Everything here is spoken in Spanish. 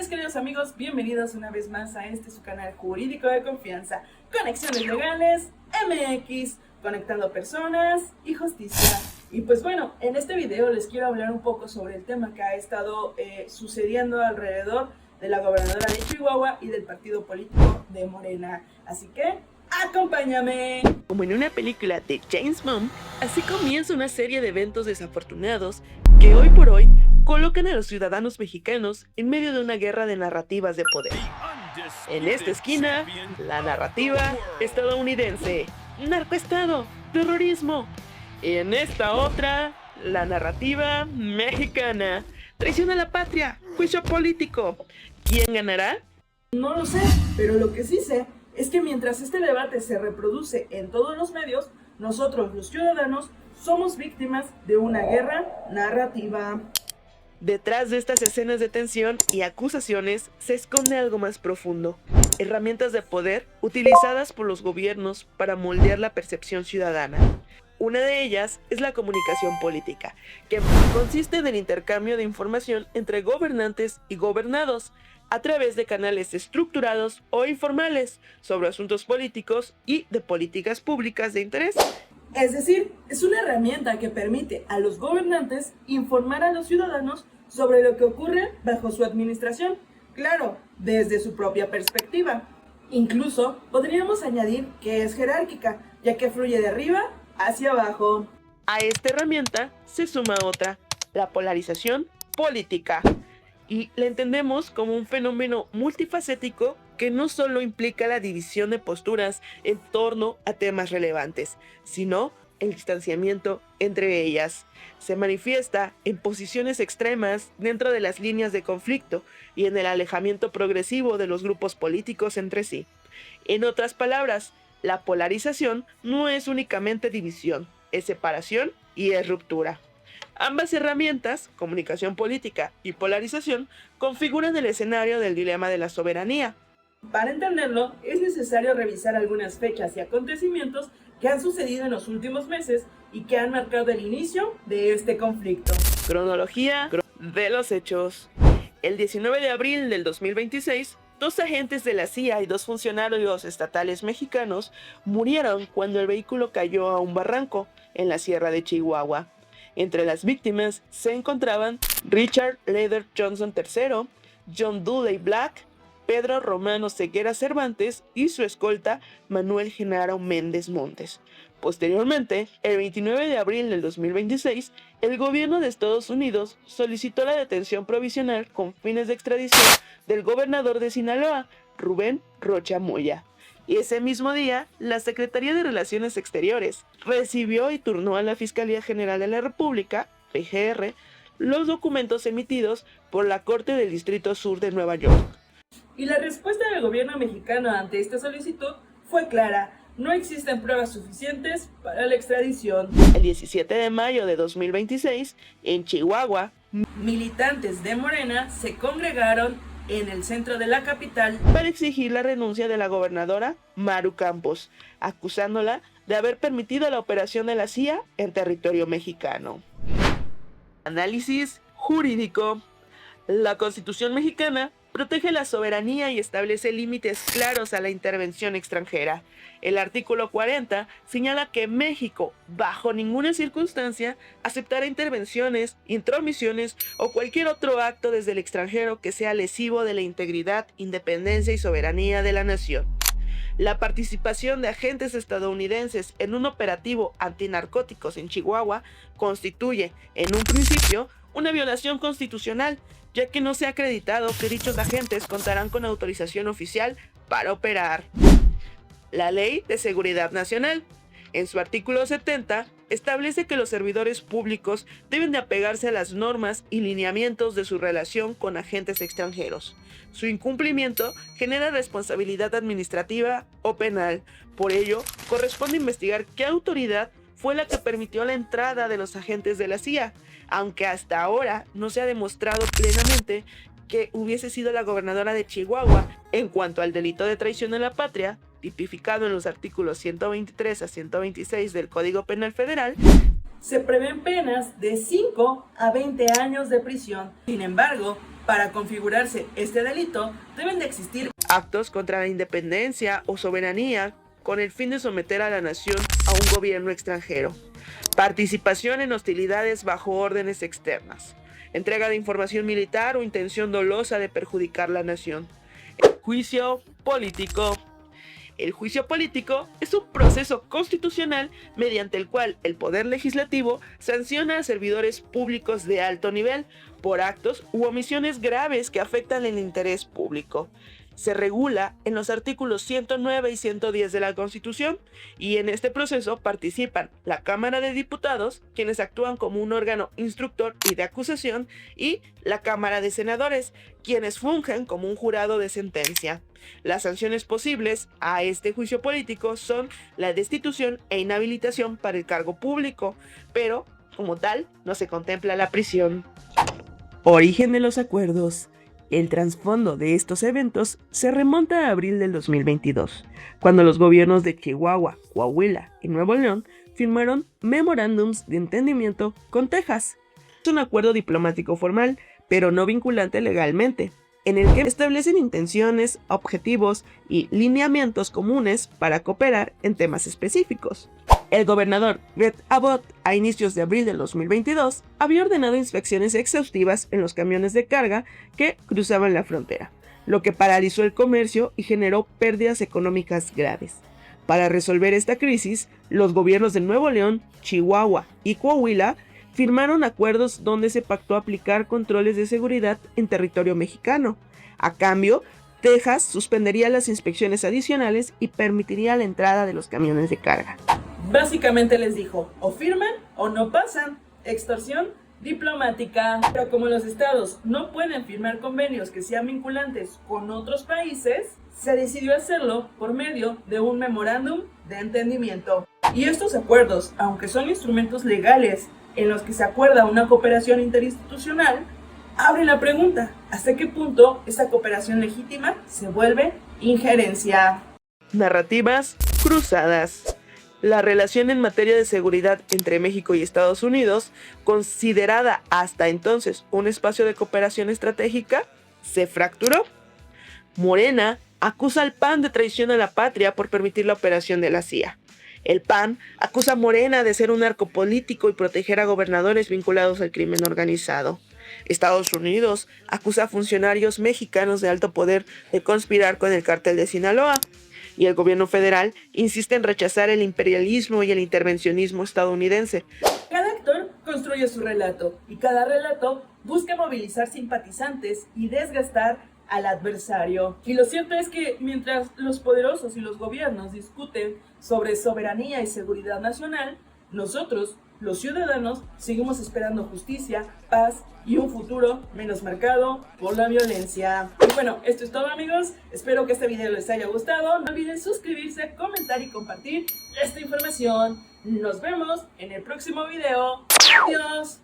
mis queridos amigos, bienvenidos una vez más a su canal jurídico de confianza, Conexiones Legales MX, conectando personas y justicia. Y pues bueno, en este video les quiero hablar un poco sobre el tema que ha estado sucediendo alrededor de la gobernadora de Chihuahua y del partido político de Morena. Así que, ¡acompáñame! Como en una película de James Bond, así comienza una serie de eventos desafortunados que hoy por hoy colocan a los ciudadanos mexicanos en medio de una guerra de narrativas de poder. En esta esquina, la narrativa estadounidense, narcoestado, terrorismo. Y en esta otra, la narrativa mexicana, traición a la patria, juicio político. ¿Quién ganará? No lo sé, pero lo que sí sé es que mientras este debate se reproduce en todos los medios, nosotros los ciudadanos somos víctimas de una guerra narrativa. Detrás de estas escenas de tensión y acusaciones se esconde algo más profundo, herramientas de poder utilizadas por los gobiernos para moldear la percepción ciudadana. Una de ellas es la comunicación política, que consiste en el intercambio de información entre gobernantes y gobernados, a través de canales estructurados o informales sobre asuntos políticos y de políticas públicas de interés. Es decir, es una herramienta que permite a los gobernantes informar a los ciudadanos sobre lo que ocurre bajo su administración, claro, desde su propia perspectiva. Incluso podríamos añadir que es jerárquica, ya que fluye de arriba hacia abajo. A esta herramienta se suma otra, la polarización política, y la entendemos como un fenómeno multifacético que no solo implica la división de posturas en torno a temas relevantes, sino el distanciamiento entre ellas. Se manifiesta en posiciones extremas dentro de las líneas de conflicto y en el alejamiento progresivo de los grupos políticos entre sí. En otras palabras, la polarización no es únicamente división, es separación y es ruptura. Ambas herramientas, comunicación política y polarización, configuran el escenario del dilema de la soberanía. Para entenderlo, es necesario revisar algunas fechas y acontecimientos que han sucedido en los últimos meses y que han marcado el inicio de este conflicto. Cronología de los hechos. El 19 de abril del 2026, 2 agentes de la CIA y 2 funcionarios estatales mexicanos murieron cuando el vehículo cayó a un barranco en la sierra de Chihuahua. Entre las víctimas se encontraban Richard Leder Johnson III, John Dudley Black, Pedro Romano Ceguera Cervantes y su escolta Manuel Genaro Méndez Montes. Posteriormente, el 29 de abril del 2026, el gobierno de Estados Unidos solicitó la detención provisional con fines de extradición del gobernador de Sinaloa, Rubén Rocha Moya. Y ese mismo día, la Secretaría de Relaciones Exteriores recibió y turnó a la Fiscalía General de la República, PGR, los documentos emitidos por la Corte del Distrito Sur de Nueva York. Y la respuesta del gobierno mexicano ante esta solicitud fue clara: no existen pruebas suficientes para la extradición. El 17 de mayo de 2026, en Chihuahua, militantes de Morena se congregaron en el centro de la capital para exigir la renuncia de la gobernadora Maru Campos, acusándola de haber permitido la operación de la CIA en territorio mexicano. Análisis jurídico. La Constitución mexicana protege la soberanía y establece límites claros a la intervención extranjera. El artículo 40 señala que México, bajo ninguna circunstancia, aceptará intervenciones, intromisiones o cualquier otro acto desde el extranjero que sea lesivo de la integridad, independencia y soberanía de la nación. La participación de agentes estadounidenses en un operativo antinarcóticos en Chihuahua constituye, en un principio, una violación constitucional, ya que no se ha acreditado que dichos agentes contarán con autorización oficial para operar. La Ley de Seguridad Nacional, en su artículo 70, establece que los servidores públicos deben de apegarse a las normas y lineamientos de su relación con agentes extranjeros. Su incumplimiento genera responsabilidad administrativa o penal. Por ello, corresponde investigar qué autoridad fue la que permitió la entrada de los agentes de la CIA, aunque hasta ahora no se ha demostrado plenamente que hubiese sido la gobernadora de Chihuahua. En cuanto al delito de traición a la patria, tipificado en los artículos 123 a 126 del Código Penal Federal, se prevén penas de 5 a 20 años de prisión. Sin embargo, Para configurarse este delito, deben de existir actos contra la independencia o soberanía con el fin de someter a la nación a un gobierno extranjero, participación en hostilidades bajo órdenes externas, entrega de información militar o intención dolosa de perjudicar la nación. Juicio político. El juicio político es un proceso constitucional mediante el cual el Poder Legislativo sanciona a servidores públicos de alto nivel por actos u omisiones graves que afectan el interés público. Se regula en los artículos 109 y 110 de la Constitución, y en este proceso participan la Cámara de Diputados, quienes actúan como un órgano instructor y de acusación, y la Cámara de Senadores, quienes fungen como un jurado de sentencia. Las sanciones posibles a este juicio político son la destitución e inhabilitación para el cargo público, pero, como tal, no se contempla la prisión. Origen de los acuerdos. El trasfondo de estos eventos se remonta a abril del 2022, cuando los gobiernos de Chihuahua, Coahuila y Nuevo León firmaron memorándums de entendimiento con Texas. Es un acuerdo diplomático formal, pero no vinculante legalmente, en el que establecen intenciones, objetivos y lineamientos comunes para cooperar en temas específicos. El gobernador Greg Abbott, a inicios de abril del 2022, había ordenado inspecciones exhaustivas en los camiones de carga que cruzaban la frontera, lo que paralizó el comercio y generó pérdidas económicas graves. Para resolver esta crisis, los gobiernos de Nuevo León, Chihuahua y Coahuila firmaron acuerdos donde se pactó aplicar controles de seguridad en territorio mexicano. A cambio, Texas suspendería las inspecciones adicionales y permitiría la entrada de los camiones de carga. Básicamente les dijo, o firman o no pasan. Extorsión diplomática. Pero como los estados no pueden firmar convenios que sean vinculantes con otros países, se decidió hacerlo por medio de un memorándum de entendimiento. Y estos acuerdos, aunque son instrumentos legales en los que se acuerda una cooperación interinstitucional, abren la pregunta, ¿hasta qué punto esta cooperación legítima se vuelve injerencia? Narrativas cruzadas. La relación en materia de seguridad entre México y Estados Unidos, considerada hasta entonces un espacio de cooperación estratégica, se fracturó. Morena acusa al PAN de traición a la patria por permitir la operación de la CIA. El PAN acusa a Morena de ser un narcopolítico y proteger a gobernadores vinculados al crimen organizado. Estados Unidos acusa a funcionarios mexicanos de alto poder de conspirar con el cártel de Sinaloa. Y el gobierno federal insiste en rechazar el imperialismo y el intervencionismo estadounidense. Cada actor construye su relato y cada relato busca movilizar simpatizantes y desgastar al adversario. Y lo cierto es que mientras los poderosos y los gobiernos discuten sobre soberanía y seguridad nacional, nosotros, los ciudadanos, seguimos esperando justicia, paz y un futuro menos marcado por la violencia. Y bueno, esto es todo, amigos. Espero que este video les haya gustado. No olviden suscribirse, comentar y compartir esta información. Nos vemos en el próximo video. Adiós.